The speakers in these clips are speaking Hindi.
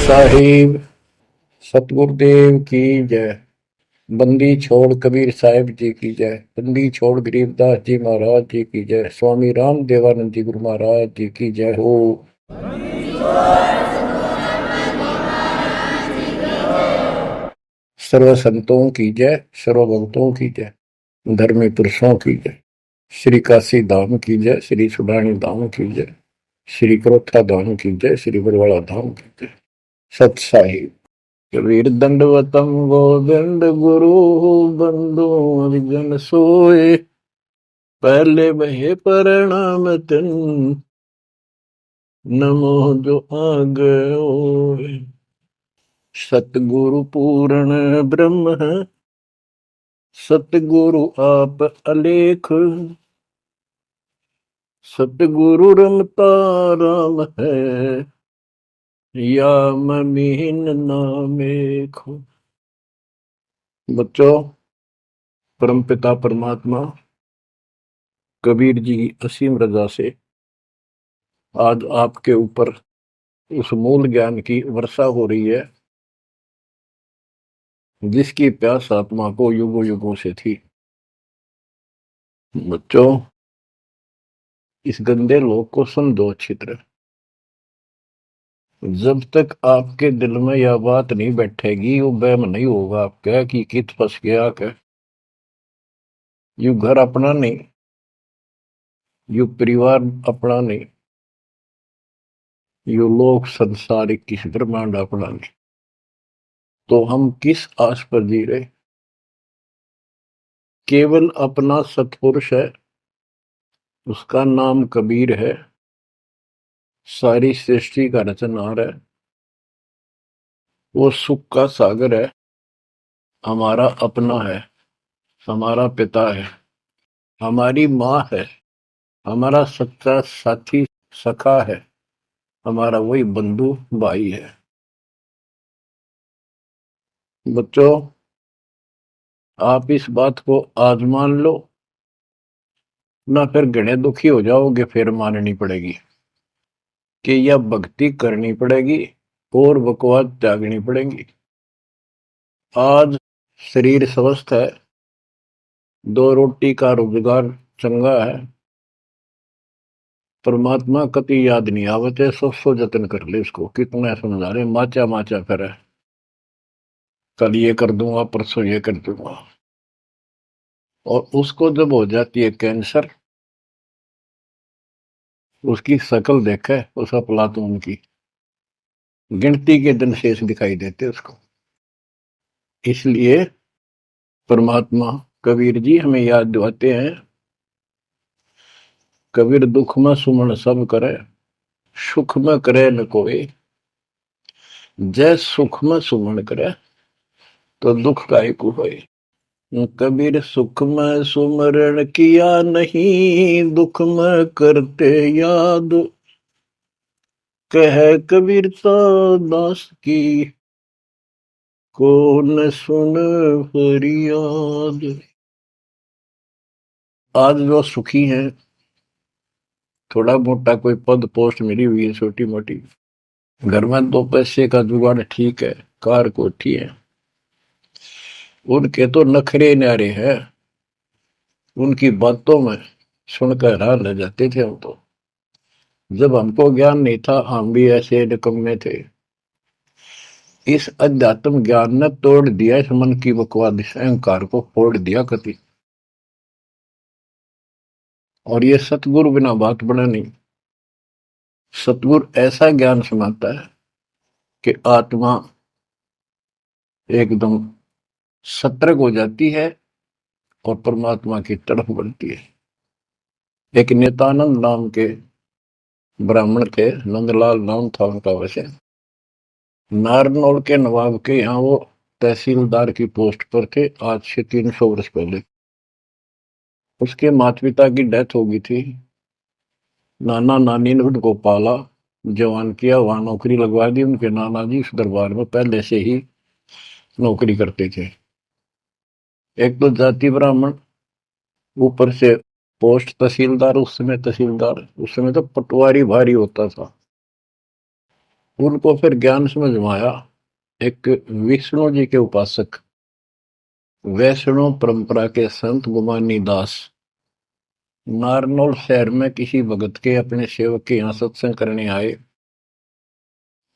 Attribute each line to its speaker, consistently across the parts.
Speaker 1: साहिब सतगुरुदेव की जय। बंदी छोड़ कबीर साहिब जी की जय। बंदी छोड़ गरीबदास जी महाराज जी की जय। स्वामी राम देवानंद जी गुरु महाराज जी की जय हो। सर्व संतों की जय, सर्व भक्तों की जय, धर्मी पुरुषों की जय। श्री काशी धाम की जय, श्री सुडानी धाम की जय, श्री क्रोथा धाम की जय, श्री बरवाड़ा धाम की जय। सत साहिब। कबीर दंडवतम गोविंद गुरु बंधु विजन सोए। पहले बहे प्रणाम तिन नमो जो आग ओए। सतगुरु पूर्ण ब्रह्म है, सतगुरु आप अलेख। सतगुरु रमता राम है, या ममीन नामेखो। बच्चों, परमपिता परमात्मा कबीर जी की असीम रजा से आज आपके ऊपर उस मूल ज्ञान की वर्षा हो रही है जिसकी प्यास आत्मा को युगों युगों से थी। बच्चों, इस गंदे लोक को समझो अच्छी तरह। जब तक आपके दिल में यह बात नहीं बैठेगी, वो वहम नहीं होगा आपका कि कित फंस गया क्या। यू घर अपना नहीं, यू परिवार अपना नहीं, यू लोक संसारिक किस ब्रह्मांड अपना नहीं। तो हम किस आस पर जी रहे। केवल अपना सतपुरुष है, उसका नाम कबीर है, सारी सृष्टि का रचनहार है, वो सुख का सागर है, हमारा अपना है, हमारा पिता है, हमारी माँ है, हमारा सच्चा साथी सखा है, हमारा वही बंधु भाई है। बच्चों, आप इस बात को आज मान लो ना, फिर घने दुखी हो जाओगे। फिर माननी पड़ेगी कि यह भक्ति करनी पड़ेगी और बकवास त्यागनी पड़ेगी। आज शरीर स्वस्थ है, दो रोटी का रोजगार चंगा है, परमात्मा कति याद नहीं आवते। सौ जतन कर ले इसको। कितना समझा रहे, माचा माचा फिर कल ये कर दूंगा, परसों ये कर दूंगा। और उसको जब हो जाती है कैंसर, उसकी शकल देखे उस अफलातून की, गिनती के दिन शेष दिखाई देते उसको। इसलिए परमात्मा कबीर जी हमें याद दिलाते हैं, कबीर दुख में सुमन सब करे, सुख में करे न कोई। जय सुख में सुमन करे, तो दुख काहे को होए। कबीर सुख में सुमरण किया नहीं, दुख में करते याद। कह कबीरता दास की, कौन सुन फरियाद। आज जो सुखी हैं, थोड़ा मोटा कोई पद पोस्ट मिली हुई है छोटी मोटी, घर में दो पैसे का जुगाड़ ठीक है, कार कोठी है, उनके तो नखरे न्यारे हैं। उनकी बातों में सुनकर हैरान रह जाते थे हम तो। जब हमको ज्ञान नहीं था, हम भी ऐसे निकम्मे थे। इस अध्यात्म ज्ञान ने तोड़ दिया इस मन की बकवाद, इस अहंकार को फोड़ दिया कति। और ये सतगुरु बिना बात बना नहीं। सतगुरु ऐसा ज्ञान सुनाता है कि आत्मा एकदम सतर्क हो जाती है और परमात्मा की तरफ बढ़ती है। एक नित्यानंद नाम के ब्राह्मण थे, नंदलाल नाम था उनका। वैसे नारनौल के नवाब के यहाँ वो तहसीलदार की पोस्ट पर थे, आज से 300 वर्ष पहले। उसके माता पिता की डेथ हो गई थी। नाना नानी ने उनको पाला, जवान किया, वहां नौकरी लगवा दी। उनके नाना जी इस दरबार में पहले से ही नौकरी करते थे। एक तो जाति ब्राह्मण, ऊपर से पोस्ट तहसीलदार। उस समय तहसीलदार, उस समय तो पटवारी भारी होता था। उनको फिर ज्ञान समझ में आया। एक विष्णु जी के उपासक वैष्णव परंपरा के संत गुमानी दास नारनौल शहर में किसी भगत के अपने सेवक के यहाँ सत्संग करने आए।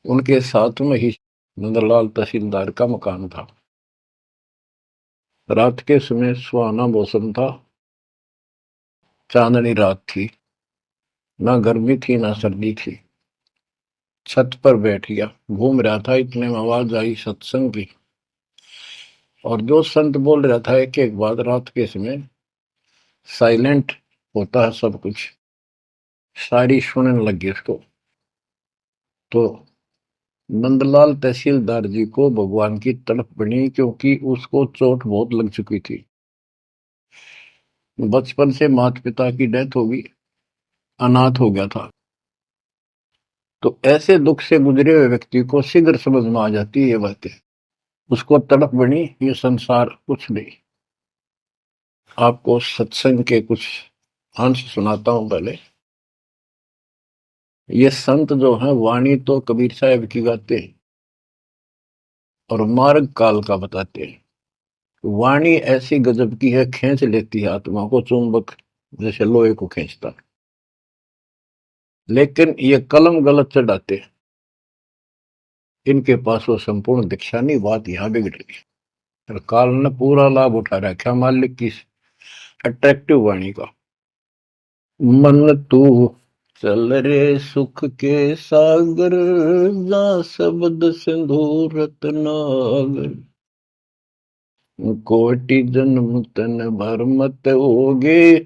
Speaker 1: उनके साथ में ही नंदलाल तहसीलदार का मकान था। रात के समय सुहाना मौसम था, चांदनी रात थी, ना गर्मी थी ना सर्दी थी। छत पर बैठ गया, घूम रहा था, इतने में आवाज आई सत्संग की। और जो संत बोल रहा था एक बात, रात के समय साइलेंट होता है सब कुछ, सारी सुनने लगी उसको। तो नंदलाल तहसीलदार जी को भगवान की तड़प बनी, क्योंकि उसको चोट बहुत लग चुकी थी। बचपन से माता पिता की डेथ हो गई, अनाथ हो गया था। तो ऐसे दुख से गुजरे हुए व्यक्ति को शीघ्र समझ में आ जाती है ये बातें। उसको तड़प बनी, ये संसार कुछ नहीं। आपको सत्संग के कुछ अंश सुनाता हूं पहले। ये संत जो है वाणी तो कबीर साहब की गाते हैं और मार्ग काल का बताते हैं। वाणी ऐसी गजब की है, खींच लेती है आत्मा को, चुंबक जैसे लोहे को खींचता है। लेकिन ये कलम गलत चढ़ाते हैं, इनके पास वो संपूर्ण दीक्षा नहीं। बात यहां बिगड़ गई। और काल ने पूरा लाभ उठा रखा मालिक की अट्रैक्टिव वाणी का। मन तू चल रे सुख के सागर, जा शब्द सिंधु रत्नागर। कोटि जन्म तन भर मत होगे,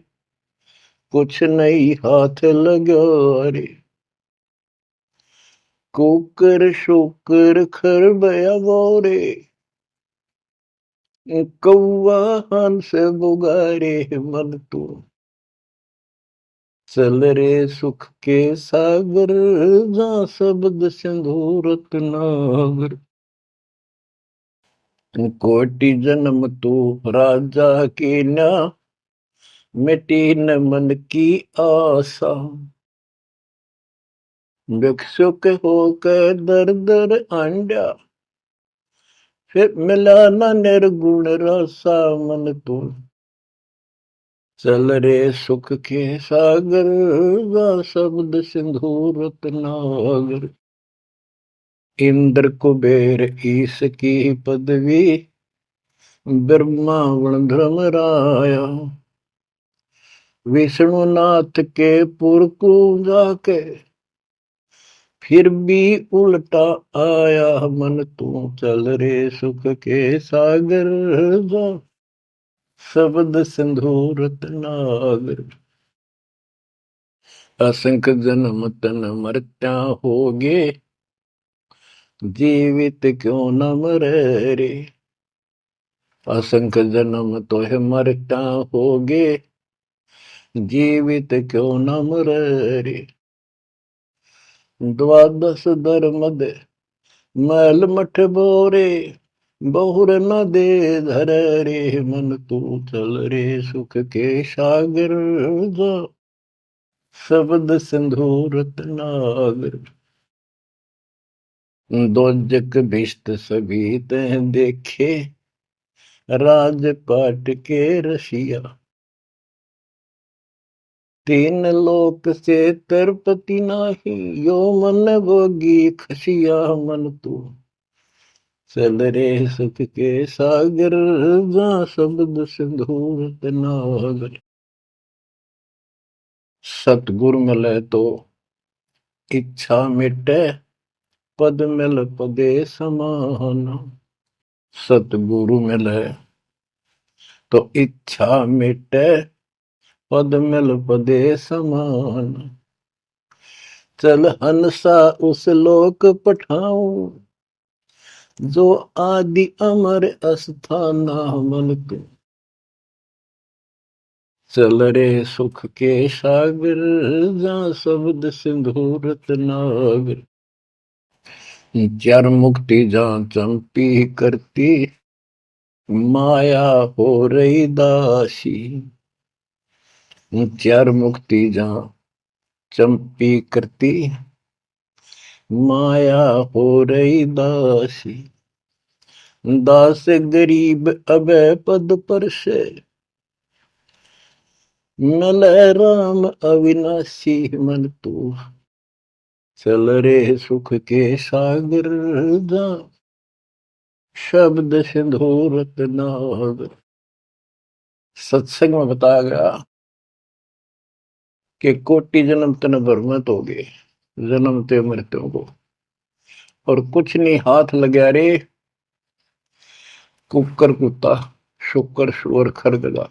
Speaker 1: कुछ नहीं हाथ लगा रे। कुकर शुकर खर बया बोरे, कौआ हंस बुगारे। मन तू चल रे सुख के सागर, जा शब्द सिंधु रत्नागर। कोटि जन्म तू राजा की ना, मिटी न मन की आशा। भिक्षुक होकर दर दर आंडा, फिर मिला न निर्गुण रसा। मन तू चल रे सुख के सागर, जा शब्द सिंधु रत्नागर। इंद्र कुबेर ईश की पदवी, ब्रह्मा वण धर्मराया। विष्णुनाथ के पुर को जाके, फिर भी उल्टा आया। मन तू चल रे सुख के सागर, जा शब्द सिंधु रत्नागर। असंख्य जन्म तन मरत्या होगे, जीवित क्यों न मरे रे। असंख्य जन्म तो है मरत्या होगे, जीवित क्यों न मरे रे। द्वादश धर्म दे मैल मठ बोरे, बहुर न दे धर रे। मन तू चल रे सुख के सागर, जा शब्द सिंधु रत्नागर। दोजक भिष्ट सभी तह देखे, राजपाट के रसिया। तीन लोक से तरपति नाही, यो मन भोगी खसिया। मन तू चल रे सुख के सागर, जा शब्द सिंधु रत्नागर। सतगुरु मिले तो इच्छा मिटे, पद मिल पदे समान। सतगुरु मिले तो इच्छा मिटे, पद मिल पदे समान। चल हंसा उस लोक पठाऊं, जो आदि अमर अस्थाना। मन तू चल रे सुख के सागर, जा शब्द सिंधु रत्नागर। चार मुक्ति जा चंपी करती, माया हो रही दासी। चार मुक्ति जा चंपी करती, माया हो रही दासी, दास गरीब अबे पद पर से, मिल राम अविनाशी मन तू, चल रे सुख के सागर जा, शब्द सिंधु रत्नागर। सत्संग में बताया गया कि कोटि जन्म तन भर में तो गए, जन्म ते मृत्यु को, और कुछ नहीं हाथ लगा रे, कुकर कुत्ता, शुक्र सुअर खरगदा,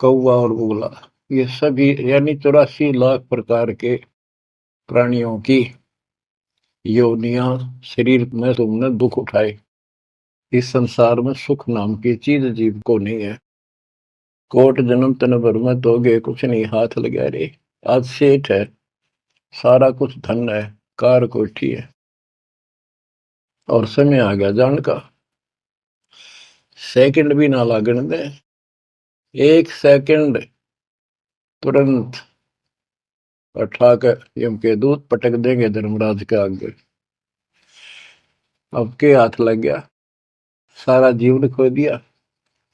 Speaker 1: कौवा और उगला, ये सभी यानी 84 लाख प्रकार के प्राणियों की योनियां शरीर में तुमने दुख उठाए। इस संसार में सुख नाम की चीज जीव को नहीं है। कोट जन्म तन भर में तो गए, कुछ नहीं हाथ लगा रे। आज सेठ है, सारा कुछ धन है, कार कोठी है, और समय आ गया जान का, सेकंड भी ना लागण दे, एक सेकंड तुरंत उठा कर यम के दूत पटक देंगे धर्मराज के आगे। अब के हाथ लग गया, सारा जीवन खो दिया,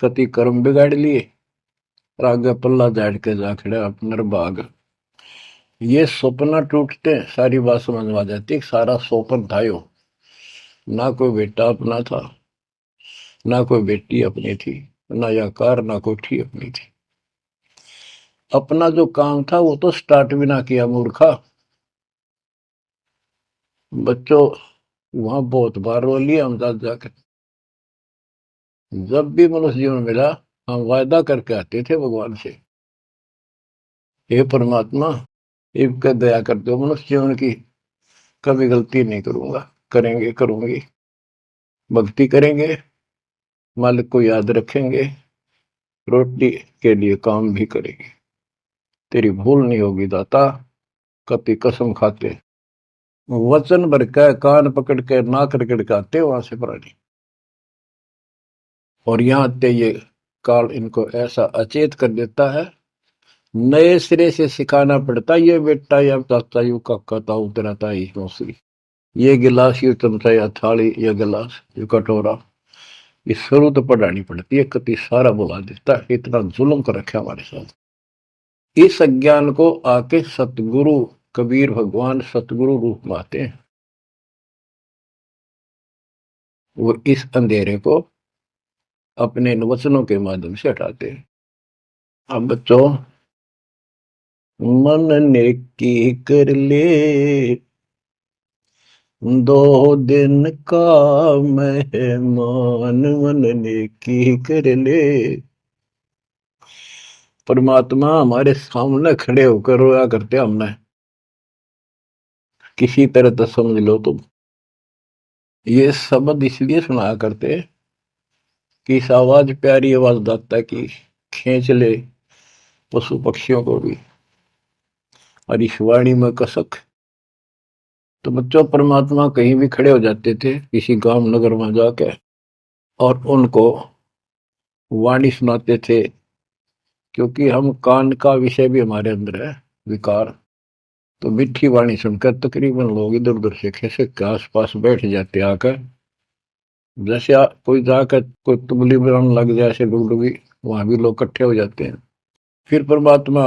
Speaker 1: कति कर्म बिगाड़ लिए, और आगे पल्ला झाड़ के जा खड़ा नरभाग। ये सपना टूटते सारी बात समझ में आ जाती, सारा सोपन था यो, ना कोई बेटा अपना था, ना कोई बेटी अपनी थी, ना या कार ना कोठी अपनी थी। अपना जो काम था वो तो स्टार्ट भी ना किया मूर्खा। बच्चों वहां बहुत बार रो लिया हम जाकर, जब भी मनुष्य जीवन मिला हम वायदा करके आते थे भगवान से, हे परमात्मा इब दया कर दो, मनुष्य जीवन की कभी गलती नहीं करूंगा, करेंगे करूंगी, भक्ति करेंगे, मालिक को याद रखेंगे, रोटी के लिए काम भी करेंगे, तेरी भूल नहीं होगी दाता, कति कसम खाते। वचन भर के कान पकड़ के नाक रगड़काते वहां से प्राणी, और यहां ते ये काल इनको ऐसा अचेत कर देता है, नए सिरे से सिखाना पड़ता, ये बेटा या चाचा यू काका ताऊ तेरा ताई मौसरी, ये गिलास यू चमचा या थाली या गिलास यू कटोरा, ये शुरू तो पढ़ानी पड़ती है, कति सारा बुला देता है, इतना जुल्म कर रखा हमारे साथ। इस अज्ञान को आके सतगुरु कबीर भगवान सतगुरु रूप में आते हैं, वो इस अंधेरे को अपने वचनों के माध्यम से हटाते हैं। अब बच्चों मन ने की कर ले, 2 दिन का मेहमान मन ने की कर ले। परमात्मा हमारे सामने खड़े होकर रोया करते हमने, किसी तरह तो समझ लो तुम। ये शब्द इसलिए सुनाया करते कि इस आवाज प्यारी आवाज दाता की खींच ले पशु पक्षियों को भी, और इस वाणी में कसक। तो बच्चों परमात्मा कहीं भी खड़े हो जाते थे किसी गांव नगर में जाके, और उनको वाणी सुनाते थे, क्योंकि हम कान का विषय भी हमारे अंदर है विकार। तो मीठी वाणी सुनकर तकरीबन लोग इधर उधर से खिसक के आस पास बैठ जाते आकर, जैसे कोई जाकर कोई तुगली बनाने लग जाए ऐसे डुगडुगी, वहां भी लोग इकट्ठे हो जाते हैं। फिर परमात्मा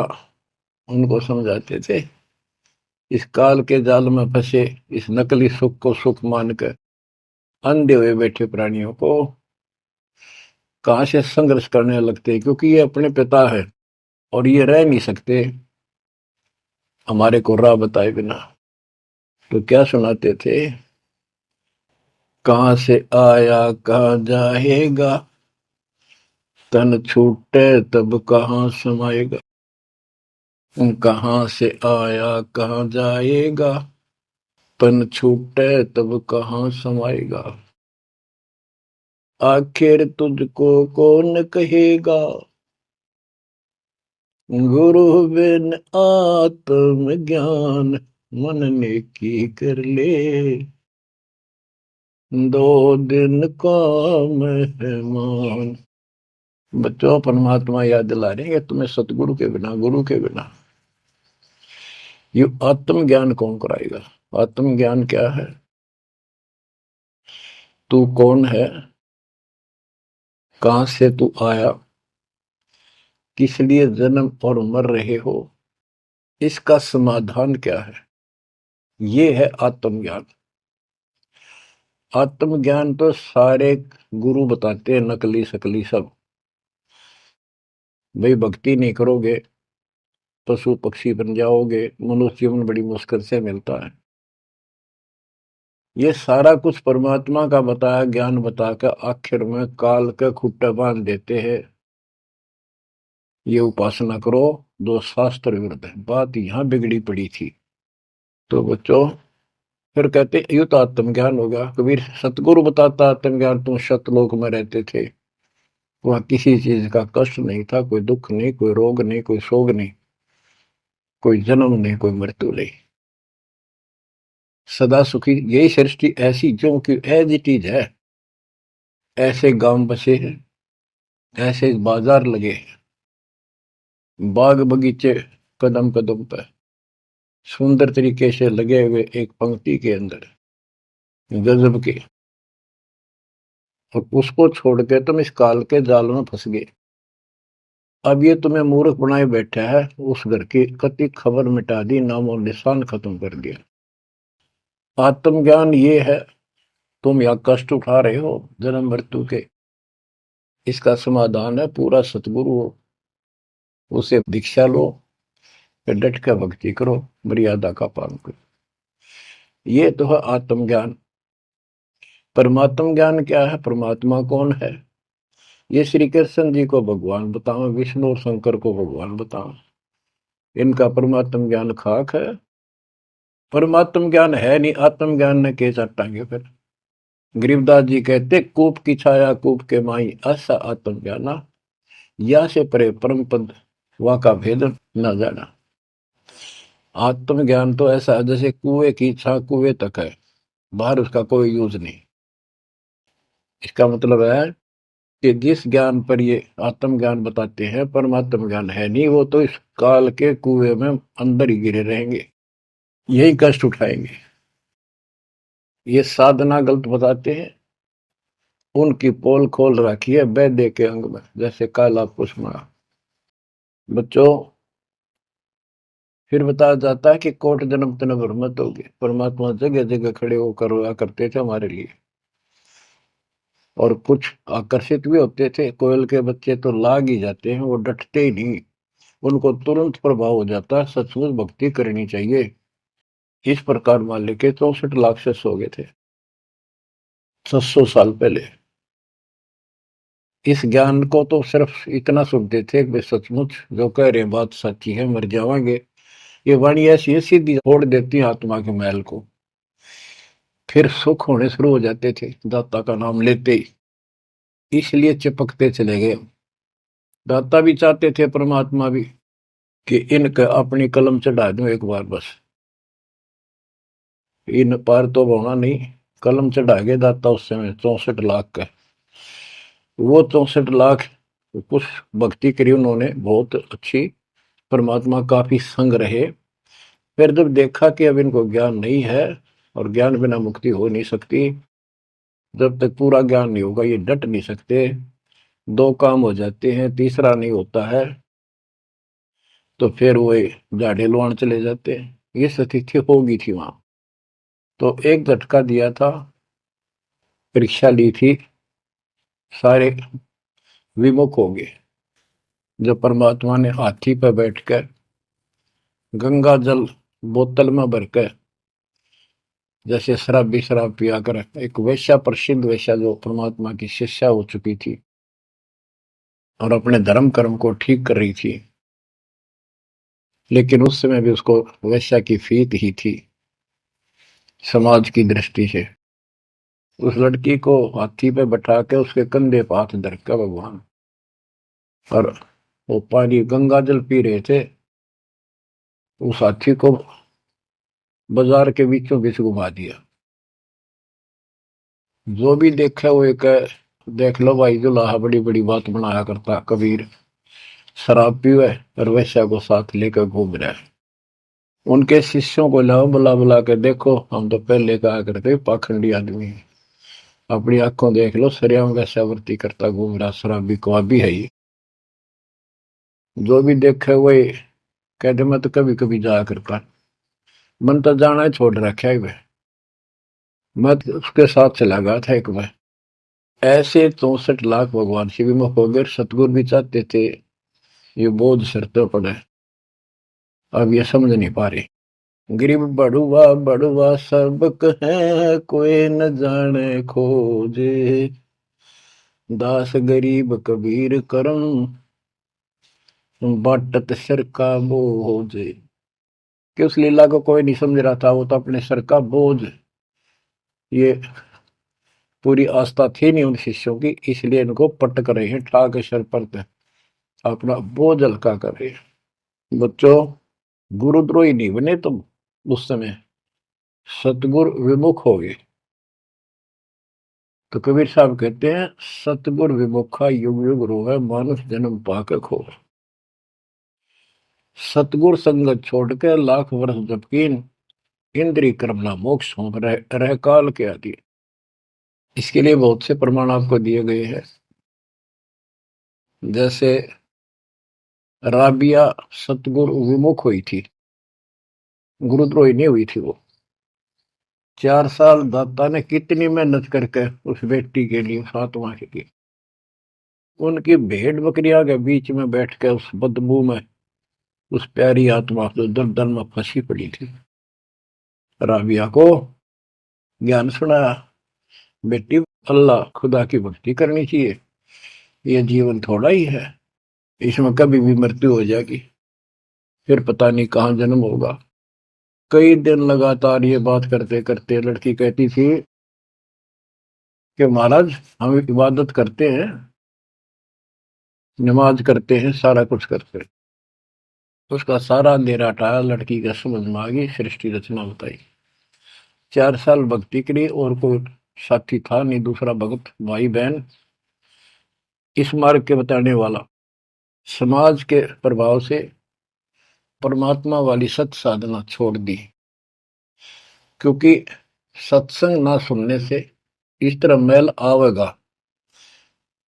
Speaker 1: उनको समझाते थे, इस काल के जाल में फंसे इस नकली सुख को सुख मानकर अंधे हुए बैठे प्राणियों को कहां से संघर्ष करने लगते, क्योंकि ये अपने पिता है और ये रह नहीं सकते हमारे को राह बताए बिना। तो क्या सुनाते थे, कहां से आया कहां जाएगा, तन छूटे तब कहां समाएगा, कहां से आया कहां जाएगा, तन छूटे तब कहां समाएगा, आखिर तुझको कौन कहेगा, गुरु बिन आत्म ज्ञान मन ने की कर ले, 2 दिन का मेहमान। बच्चों परमात्मा याद दिला रहे हैं कि तुम्हें सतगुरु के बिना गुरु के बिना ये आत्म ज्ञान कौन कराएगा। आत्मज्ञान क्या है? तू कौन है, कहां से तू आया, किस लिए जन्म और मर रहे हो, इसका समाधान क्या है, ये है आत्मज्ञान। आत्मज्ञान तो सारे गुरु बताते हैं, नकली सकली सब। भाई भक्ति नहीं करोगे पशु पक्षी बन जाओगे, मनुष्य जीवन बड़ी मुश्किल से मिलता है। ये सारा कुछ परमात्मा का बताया ज्ञान बताकर आखिर में काल के खुट्टे बांध देते हैं। ये उपासना करो, दो शास्त्र विरुद्ध है। बात यहां बिगड़ी पड़ी थी। तो बच्चों फिर कहते यू तो आत्मज्ञान होगा। कबीर सतगुरु बताता आत्मज्ञान, तुम सतलोक में रहते थे, वहां किसी चीज का कष्ट नहीं था, कोई दुख नहीं, कोई रोग नहीं, कोई शोक नहीं, कोई जन्म नहीं, कोई मृत्यु नहीं, सदा सुखी। यही सृष्टि ऐसी जो कि एज इट इज है। ऐसे गांव बसे हैं, ऐसे बाजार लगे हैं, बाग बगीचे कदम कदम पर सुंदर तरीके से लगे हुए एक पंक्ति के अंदर गजब के। और उसको छोड़ के तुम इस काल के जाल में फंस गए। अब ये तुम्हें मूर्ख बनाए बैठा है, उस घर की कति खबर मिटा दी, नामो निशान खत्म कर दिया। आत्मज्ञान ये है, तुम या कष्ट उठा रहे हो जन्म मृत्यु के, इसका समाधान है पूरा सतगुरु हो, उसे दीक्षा लो, फिर डट कर भक्ति करो, मर्यादा का पालन करो। ये तो है आत्मज्ञान। परमात्म ज्ञान क्या है, परमात्मा कौन है, ये श्री कृष्ण जी को भगवान बताओ, विष्णु और शंकर को भगवान बताओ। इनका परमात्म ज्ञान खाक है। परमात्म ज्ञान है नहीं, आत्म ज्ञान ने के चाटांगे फिर। गरीबदास जी कहते कूप की छाया कूप के माई, ऐसा आत्म ज्ञाना, या से परे परम पद वा का भेद न जाना। आत्म ज्ञान तो ऐसा है जैसे कुएं की छा कुएं तक है, बाहर उसका कोई यूज नहीं। इसका मतलब है कि जिस ज्ञान पर ये आत्म ज्ञान बताते हैं परमात्म ज्ञान है नहीं, वो तो इस काल के कुएं में अंदर ही गिरे रहेंगे, यही कष्ट उठाएंगे। ये साधना गलत बताते हैं, उनकी पोल खोल रखी है वैद्य के अंग में, जैसे काला पुष्मा। बच्चों फिर बताया जाता है कि कोट जन्म तन भ्रमत हो गए, परमात्मा जगह जगह खड़े होकर रोया करते थे हमारे लिए। और कुछ आकर्षित भी होते थे, कोयल के बच्चे तो लाग ही जाते हैं, वो डटते ही नहीं, उनको तुरंत प्रभाव हो जाता है, सचमुच भक्ति करनी चाहिए। इस प्रकार मान लेके 64 लाख से हो गए थे 700 साल पहले। इस ज्ञान को तो सिर्फ इतना सुनते थे कि सचमुच जो कह रहे हैं बात सच्ची है, मर जावांगे। ये वाणी ऐसी सीधी फोड़ देती है आत्मा के मैल को, फिर सुख होने शुरू हो जाते थे दाता का नाम लेते ही। इसलिए चिपकते चले गए। दाता भी चाहते थे, परमात्मा भी, कि इनके अपनी कलम चढ़ा दूं एक बार बस, इन पार तो होना नहीं। कलम चढ़ा गए दाता उस समय 64 लाख का। वो 64 लाख कुछ भक्ति करी उन्होंने बहुत अच्छी, परमात्मा काफी संग रहे। फिर जब देखा कि अब इनको ज्ञान नहीं है और ज्ञान बिना मुक्ति हो नहीं सकती, जब तक पूरा ज्ञान नहीं होगा ये डट नहीं सकते, दो काम हो जाते हैं, तीसरा नहीं होता है, तो फिर वो झाड़े लुआन चले जाते हैं। ये स्थिति होगी थी वहां। तो एक झटका दिया था, परीक्षा ली थी, सारे विमुख हो गए। जब परमात्मा ने हाथी पर बैठकर गंगा जल बोतल में भरकर, जैसे शराबी शराब पिया कर, एक वैश्या, प्रसिद्ध वैश्या जो परमात्मा की शिष्या हो चुकी थी और अपने धर्म कर्म को ठीक कर रही थी, लेकिन उस समय भी उसको वैश्या की फीत ही थी समाज की दृष्टि से। उस लड़की को हाथी पे बैठा के उसके कंधे पर हाथ धर का भगवान, और वो पानी गंगा जल पी रहे थे, उस हाथी को बाजार के बीचों बीच घुमा दिया। जो भी देखा वो एक, देख लो भाई जुलाहा बड़ी बड़ी बात बनाया करता कबीर, शराब पीवे और वैश्या को साथ लेकर घूम रहा है। उनके शिष्यों को लाओ, बुला बुला के देखो, हम तो पहले कहा करते पाखंडी आदमी है, अपनी आंखों देख लो, सरियाम वैसा वर्ती करता घूम रहा, शराबी कवाबी है ये। जो भी देखे वही कहते, मैं तो कभी कभी जाया करता, मन तो जाना ही छोड़ रखा है वह। मैं तो उसके साथ चला गया था एक बार। ऐसे 64 लाख भगवान शिव में हो गए, सतगुरु भी चाहते थे ये बोझ सिर पे पड़े, अब ये समझ नहीं पा रहे। गरीब बड़ुआ बड़ुआ सबक है, कोई न जाने खोजे, दास गरीब कबीर करम, बाटत सिर का बोझ। कि उस लीला को कोई नहीं समझ रहा था, वो तो अपने सर का बोझ, ये पूरी आस्था थी नहीं उन शिष्यों की, इसलिए इनको पटक रहे हैं, ठाक सर पर अपना बोझ हल्का कर रहे हैं। बच्चों, गुरुद्रोही नहीं बने तुम, उस समय सतगुरु विमुख हो गए। तो कबीर साहब कहते हैं, सतगुरु विमुखा युग युग रोवे, मानुष जन्म पाके खो। सतगुरु संगत छोड़ के लाख वर्ष जबकीन, इंद्रिय कर्मला मोक्ष हो रह काल के आदि। इसके लिए बहुत से प्रमाण आपको दिए गए हैं। जैसे राबिया सतगुरु विमुख हुई थी, गुरुद्रोही नहीं हुई थी वो। 4 साल दाता ने कितनी मेहनत करके उस बेटी के लिए, फातिमा के लिए, उनकी भेड़ बकरियां के बीच में बैठ के उस बदबू में उस प्यारी आत्मा जो दलदल में फंसी पड़ी थी, राबिया को ज्ञान सुनाया, बेटी अल्लाह खुदा की भक्ति करनी चाहिए, ये जीवन थोड़ा ही है, इसमें कभी भी मृत्यु हो जाएगी, फिर पता नहीं कहाँ जन्म होगा। कई दिन लगातार ये बात करते करते लड़की कहती थी कि महाराज, हम इबादत करते हैं, नमाज करते हैं, सारा कुछ करते हैं। उसका सारा अंधेरा हटाया, लड़की का समझ में आ गई, सृष्टि रचना बताई। 4 साल भक्ति करी, और कोई साथी था नहीं, दूसरा भक्त भाई बहन इस मार्ग के बताने वाला। समाज के प्रभाव से परमात्मा वाली सत साधना छोड़ दी, क्योंकि सत्संग ना सुनने से इस तरह मैल आवेगा,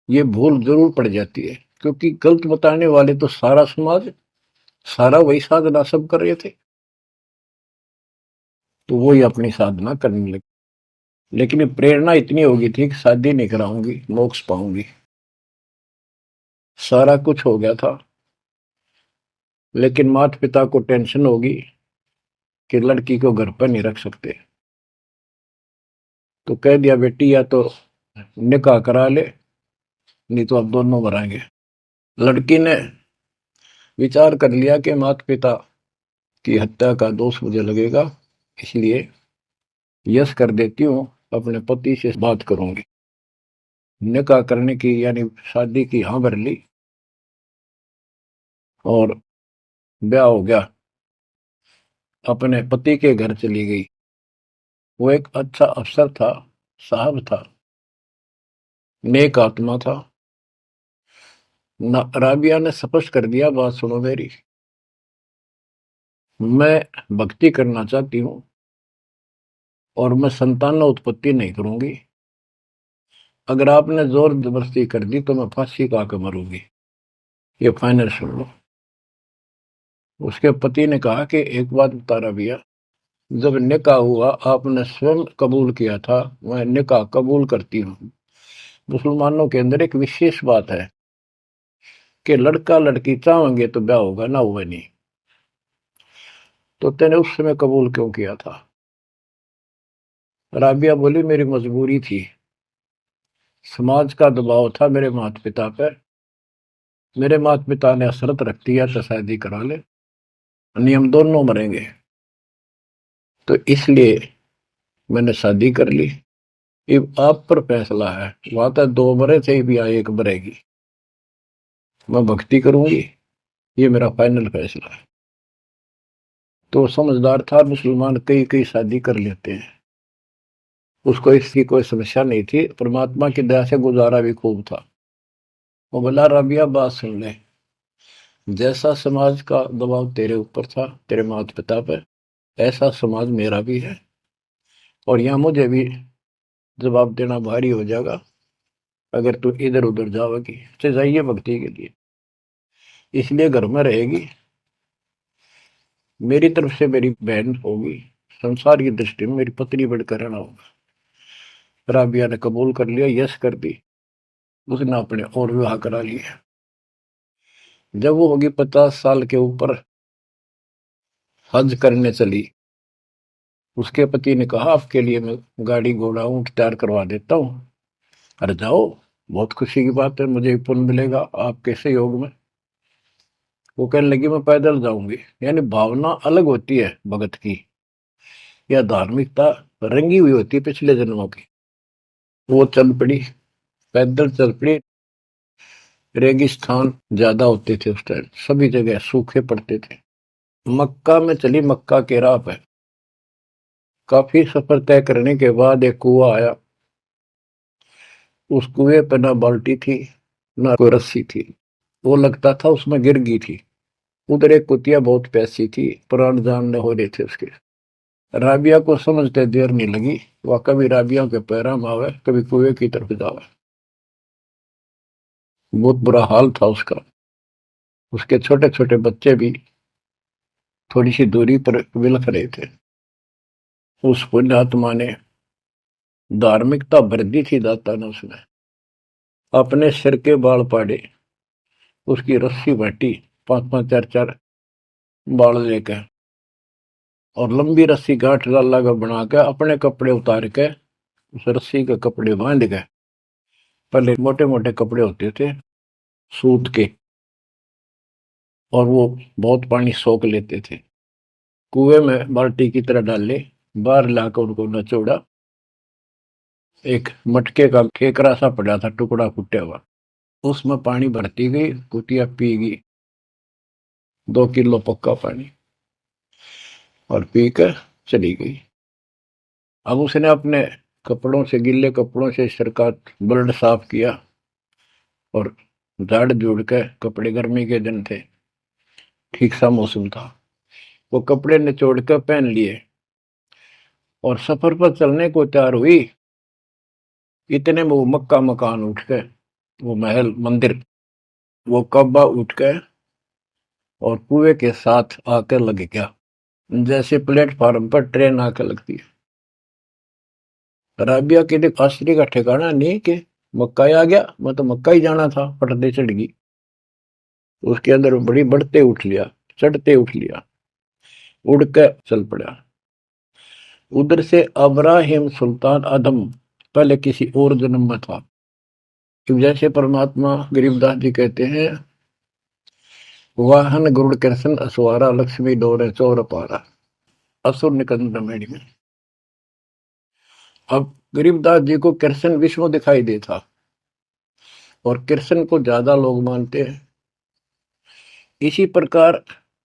Speaker 1: ये भूल जरूर पड़ जाती है, क्योंकि गलत बताने वाले तो सारा समाज, सारा वही साधना सब कर रहे थे, तो वो ही अपनी साधना करने लगे। लेकिन ये प्रेरणा इतनी होगी थी कि शादी नहीं कराऊंगी, मोक्ष पाऊंगी, सारा कुछ हो गया था। लेकिन माता पिता को टेंशन होगी कि लड़की को घर पर नहीं रख सकते, तो कह दिया बेटी या तो निकाह करा ले, नहीं तो अब दोनों मराएंगे। लड़की ने विचार कर लिया कि माता पिता की हत्या का दोष मुझे लगेगा, इसलिए यस कर देती हूँ, अपने पति से बात करूंगी। निकाह करने की यानी शादी की हाँ भर ली, और ब्याह हो गया, अपने पति के घर चली गई। वो एक अच्छा अफसर था, साहब था, नेक आत्मा था। राबिया ने स्पष्ट कर दिया, बात सुनो मेरी, मैं भक्ति करना चाहती हूँ और मैं संतान उत्पत्ति नहीं करूंगी, अगर आपने जोर जबरदस्ती कर दी तो मैं फांसी का के मरूंगी, ये फाइनल सुन लो। उसके पति ने कहा कि एक बात बता राबिया, जब निकाह हुआ आपने स्वयं कबूल किया था, मैं निकाह कबूल करती हूँ। मुसलमानों के अंदर एक विशेष बात है कि लड़का लड़की चाहेंगे तो ब्याह होगा, ना हुआ नहीं, तो तेने उस समय कबूल क्यों किया था? राबिया बोली, मेरी मजबूरी थी, समाज का दबाव था मेरे माता पिता पर, मेरे माता पिता ने शर्त रख दिया तो शादी करा ले, नहीं हम दोनों मरेंगे, तो इसलिए मैंने शादी कर ली। ये आप पर फैसला है, वहां तक 2 मरे थे भी, आई एक मरेगी, मैं भक्ति करूंगी, ये मेरा फाइनल फैसला है। तो समझदार था मुसलमान, कई कई शादी कर लेते हैं, उसको इसकी कोई समस्या नहीं थी, परमात्मा की दया से गुजारा भी खूब था। वो बोला, राबिया बात सुन ले, जैसा समाज का दबाव तेरे ऊपर था, तेरे माता पिता पर, ऐसा समाज मेरा भी है, और यहाँ मुझे भी जवाब देना भारी हो जाएगा अगर तू इधर उधर जाओगी। तो जाइए भक्ति के लिए, इसलिए घर में रहेगी, मेरी तरफ से मेरी बहन होगी, संसार की दृष्टि में मेरी पत्नी बढ़कर रहना होगा। राबिया ने कबूल कर लिया, यस कर दी। उसने अपने और विवाह करा लिया। जब वो होगी 50 साल के ऊपर, हज करने चली, उसके पति ने कहा आपके लिए मैं गाड़ी घोड़ा ऊंट तैयार करवा देता हूँ, अरे जाओ, बहुत खुशी की बात है, मुझे भी पुण्य मिलेगा आपके सहयोग में। वो कहने लगी मैं पैदल जाऊंगी। यानी भावना अलग होती है भगत की, या धार्मिकता रंगी हुई होती है पिछले जन्मों की। वो चल पड़ी, पैदल चल पड़ी। रेगिस्तान ज्यादा होते थे उस टाइम, सभी जगह सूखे पड़ते थे। मक्का में चली, मक्का के राह पे काफी सफर तय करने के बाद एक कुआं आया। उस कुएं पे ना बाल्टी थी, ना कोई रस्सी थी, वो लगता था उसमें गिर गई थी। उधर एक कुतिया बहुत प्यासी थी, प्राण जानने हो रहे थे उसके। राबिया को समझते देर नहीं लगी, वह कभी राबिया के पैरा में आवे, कभी कुएं की तरफ जावे। बहुत बुरा हाल था उसका। उसके छोटे छोटे बच्चे भी थोड़ी सी दूरी पर विलख रहे थे। उस पुण्यात्मा ने, धार्मिकता भर दी थी दाता ने उसमें, अपने सिर के बाल पाड़े, उसकी रस्सी बांटी, 5-5 4-4 बाल लेकर, और लंबी रस्सी गांठ डाला का बना के अपने कपड़े उतार के उस रस्सी के कपड़े बांध गए। पहले मोटे मोटे कपड़े होते थे सूत के, और वो बहुत पानी सोख लेते थे। कुएं में बाल्टी की तरह डाले, बाहर लाकर उनको नचोड़ा। एक मटके का केकरा सा पड़ा था, टुकड़ा फुटा हुआ, उसमें पानी भरती गई, कुटिया पी गई 2 किलो पक्का पानी, और पी कर चली गई। अब उसने अपने कपड़ों से, गिले कपड़ों से सिर का ब्लड साफ किया, और झाड़ झूड़ के कपड़े, गर्मी के दिन थे, ठीक सा मौसम था, वो कपड़े निचोड़ कर पहन लिए और सफर पर चलने को तैयार हुई। इतने में वो मक्का मकान उठ के, वो महल मंदिर, वो कब्बा उठ के और कुएं के साथ आकर लग गया, जैसे प्लेटफार्म पर ट्रेन आकर लगती है। राबिया के लिए आश्चर्य का ठिकाना नहीं कि मक्का ही आ गया, मैं तो मक्का ही जाना था, पटदे चढ़ गई। उसके अंदर बड़ी बढ़ते उठ लिया, चढ़ते उठ लिया, उड़ के चल पड़ा। उधर से अब्राहिम सुल्तान आदम पहले किसी और जन्म में था। जैसे परमात्मा गरीबदास जी कहते हैं, वाहन गुरुड़ कृष्ण असवारा, लक्ष्मी डोरे चोर पारा, असुर निकंद मेड़ी में। अब गरीबदास जी को कृष्ण विष्णु दिखाई देता, और कृष्ण को ज्यादा लोग मानते हैं। इसी प्रकार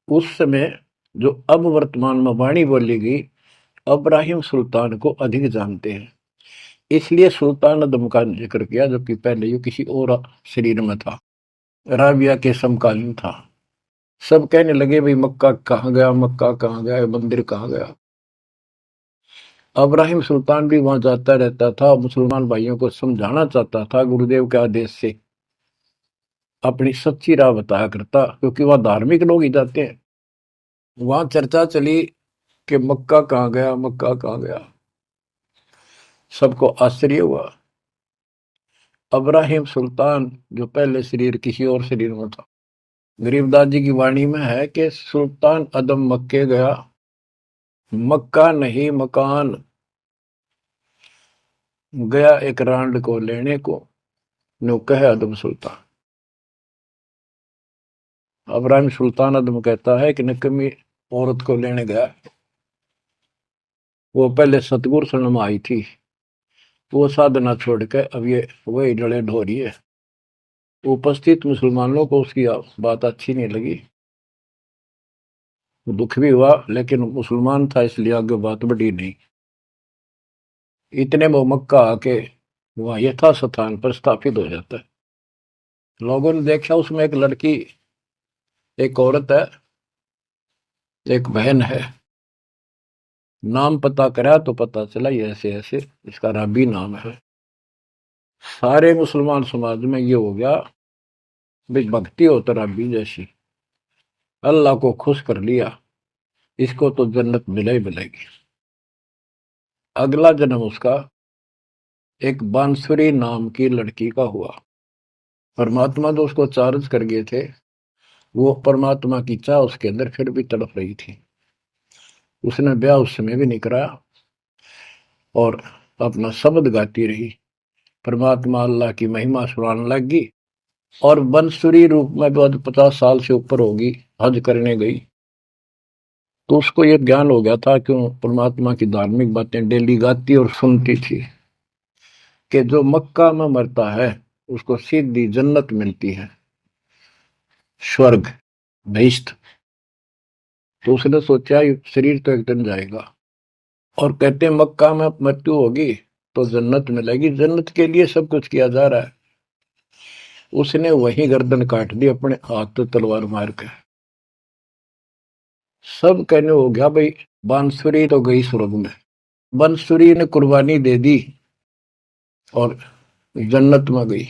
Speaker 1: उस समय जो अब वर्तमान में वाणी बोली गई, अब्राहिम सुल्तान को अधिक जानते हैं, इसलिए सुल्तान अदम का जिक्र किया, जबकि पहले ये किसी और शरीर में था, राबिया के समकालीन था। सब कहने लगे भाई मक्का कहाँ गया, मक्का कहाँ गया, मंदिर कहाँ गया। अब्राहिम सुल्तान भी वहां जाता रहता था, मुसलमान भाइयों को समझाना चाहता था, गुरुदेव के आदेश से अपनी सच्ची राह बताया करता, क्योंकि वहां धार्मिक लोग ही जाते हैं। वहां चर्चा चली कि मक्का कहाँ गया, मक्का कहाँ गया। सबको आश्चर्य हुआ। अब्राहिम सुल्तान जो पहले शरीर किसी और शरीर में था, गरीबदास जी की वाणी में है कि सुल्तान अदम मक्के गया, मक्का नहीं मकान गया, एक रांड को लेने को, नो कहे अदम सुल्तान। अब्राहिम सुल्तान अदम कहता है कि नकमी औरत को लेने गया, वो पहले सतगुरु शरण में आई थी, वो साधना छोड़ के अब ये वही डले ढोरी है। उपस्थित मुसलमानों को उसकी बात अच्छी नहीं लगी, दुख भी हुआ, लेकिन मुसलमान था इसलिए आगे बात बढ़ी नहीं। इतने वो मक्का आके वहां यथा स्थान पर स्थापित हो जाता है। लोगों ने देखा उसमें एक लड़की एक औरत है, एक बहन है। नाम पता करा तो पता चला ये ऐसे ऐसे इसका राबी नाम है। सारे मुसलमान समाज में ये हो गया भाई, भक्ति हो तो राबी जैसी, अल्लाह को खुश कर लिया, इसको तो जन्नत मिले ही मिलेगी। अगला जन्म उसका एक बांसुरी नाम की लड़की का हुआ। परमात्मा जो उसको चार्ज कर गए थे, वो परमात्मा की चाह उसके अंदर फिर भी तड़प रही थी। उसने ब्याह उस समय भी नहीं कराया और अपना शब्द गाती रही, परमात्मा अल्लाह की महिमा सुनाने लगी। और बंसुरी रूप में भी 50 साल से ऊपर होगी, हज करने गई। तो उसको ये ज्ञान हो गया था, क्यों परमात्मा की धार्मिक बातें डेली गाती और सुनती थी, कि जो मक्का में मरता है उसको सीधी जन्नत मिलती है, स्वर्ग, बहिश्त। तो उसने सोचा ये शरीर तो एक दिन जाएगा, और कहते हैं मक्का में मृत्यु होगी तो जन्नत मिलेगी, जन्नत के लिए सब कुछ किया जा रहा है। उसने वही गर्दन काट दी अपने हाथ तो तलवार मार के। सब कहने हो गया भाई, बांसुरी तो गई स्वर्ग में, बांसुरी ने कुर्बानी दे दी और जन्नत में गई।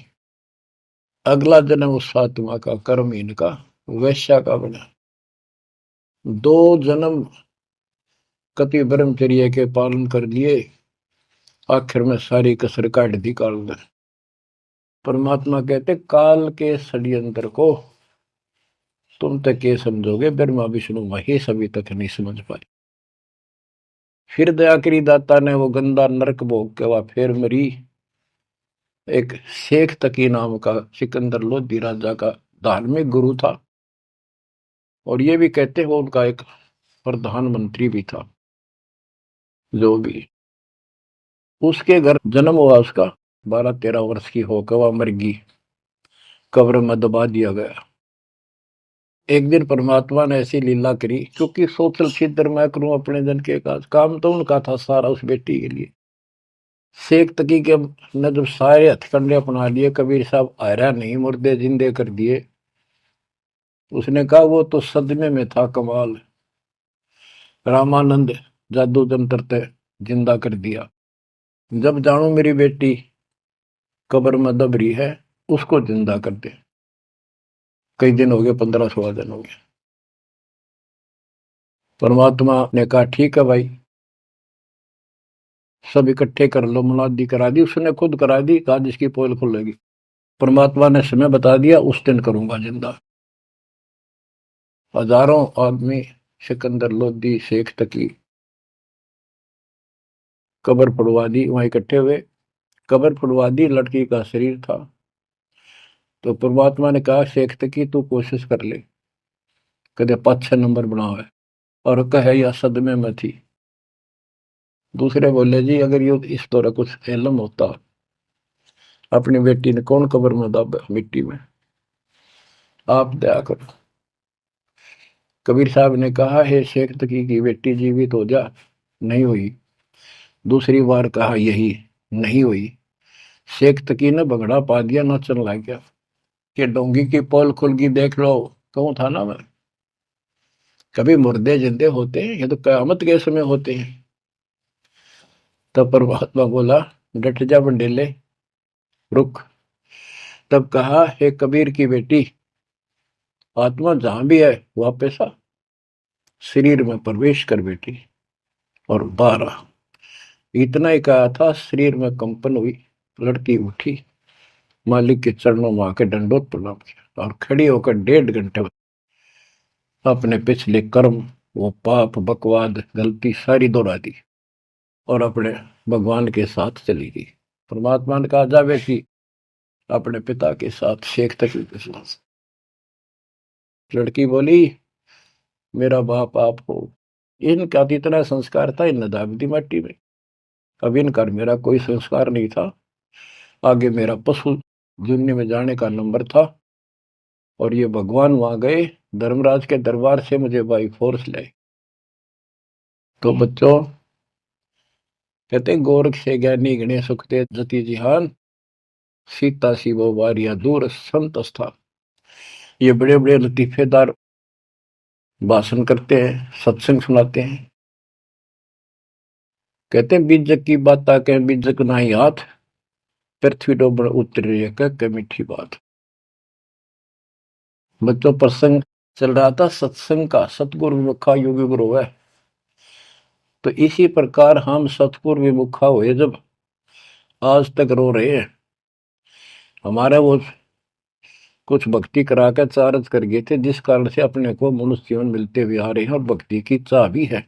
Speaker 1: अगला जन्म उस फातिमा का कर्महीन का वैश्या का बना। 2 जन्म कति ब्रह्मचर्य के पालन कर लिए, आखिर में सारी कसर काट दी काल ने। परमात्मा कहते काल के षड्यंत्र को तुम तक ये समझोगे, ब्रह्मा विष्णु महेश अभी तक नहीं समझ पाए। फिर दया करी दाता ने, वो गंदा नरक भोग के वह फिर मरी। एक शेख तकी नाम का सिकंदर लोधी राजा का धार्मिक गुरु था, और ये भी कहते वो उनका एक प्रधानमंत्री भी था। जो भी उसके घर जन्म हुआ, उसका 12-13 वर्ष की होकर वह मर गई, कब्र में दबा दिया गया। एक दिन परमात्मा ने ऐसी लीला करी, क्योंकि सोचल छिद्र मैं करूं अपने जन के काम तो उनका था सारा उस बेटी के लिए। शेख तकी के ने जब सारे हथकंडे अपना लिए, कबीर साहब आयरा नहीं, मुर्दे जिंदे कर दिए। उसने कहा वो तो सदमे में था, कमाल, रामानंद जादू जंतर ते जिंदा कर दिया। जब जानू मेरी बेटी कब्र में दब रही है, उसको जिंदा कर दे। कई दिन हो गए, 15-16 दिन हो गए। परमात्मा ने कहा ठीक है भाई, सब इकट्ठे कर लो, मुनादी करा दी, उसने खुद करा दी, कहा जिसकी पोल खुलेगी। परमात्मा ने समय बता दिया, उस दिन करूंगा जिंदा। हजारों आदमी सिकंदर लोधी शेख तकी कब्र पड़वा दी, वहां इकट्ठे हुए, कब्र पड़वा दी, लड़की का शरीर था। तो परमात्मा ने कहा शेख तकी तू कोशिश कर ले, कदे 5-6 नंबर बनाओ है, और कहे या सदमे में थी। दूसरे बोले जी अगर ये इस तरह कुछ इल्म होता, अपनी बेटी ने कौन कब्र में दब मिट्टी में, आप दया करो। कबीर साहब ने कहा हे शेख तकी की बेटी जीवित हो जा, नहीं हुई। दूसरी बार कहा यही, नहीं हुई। शेख तकी ने बगड़ा पा दिया, नाचन लग गया कि डोंगी की पोल खुल गई, देख लो, कहूं था ना मैं, कभी मुर्दे जिंदे होते हैं, ये तो कयामत के समय होते हैं। तब परमात्मा बोला डट जा बंडेले, रुक। तब कहा हे कबीर की बेटी, आत्मा जहां भी है वापस आ, शरीर में प्रवेश कर बेटी, और बाहर आ। इतना ही कहा था, शरीर में कंपन हुई, लड़की उठी, मालिक के चरणों में आके दंडोत प्रणाम किया, और खड़ी होकर 1.5 घंटे अपने पिछले कर्म, वो पाप बकवाद गलती सारी दोहरा दी, और अपने भगवान के साथ चली गई। परमात्मा ने कहा जा बेटी अपने पिता के साथ, शेख तकी के साथ। लड़की बोली मेरा बाप आप हो। इनका तो इतना संस्कार था, इन दाब दी माटी में। अब इनका मेरा कोई संस्कार नहीं था, आगे मेरा पशु जुन्नी में जाने का नंबर था, और ये भगवान वहां गए, धर्मराज के दरबार से मुझे बाई फोर्स लाए। तो बच्चों कहते गोरख से ज्ञानी गणे सुखते जति जिहान, सीता सी वो वारिया दूर संत स्थान। ये बड़े बड़े लतीफेदार भाषण करते हैं, सत्संग सुनाते हैं। कहते हैं बीजक की बात के बीजक नाही हाथ, पृथ्वी डोबर उतर रही है कह मीठी बात। बच्चों प्रसंग चल रहा था सत्संग का, सतगुरु विमुखा योगी गुरु है। तो इसी प्रकार हम सतगुरु विमुखा हुए जब आज तक रो रहे हैं। हमारा वो कुछ भक्ति करा कर चार्ज कर गए थे, जिस कारण से अपने को मनुष्य जीवन मिलते हुए आ रहे हैं, और भक्ति की चाह भी है।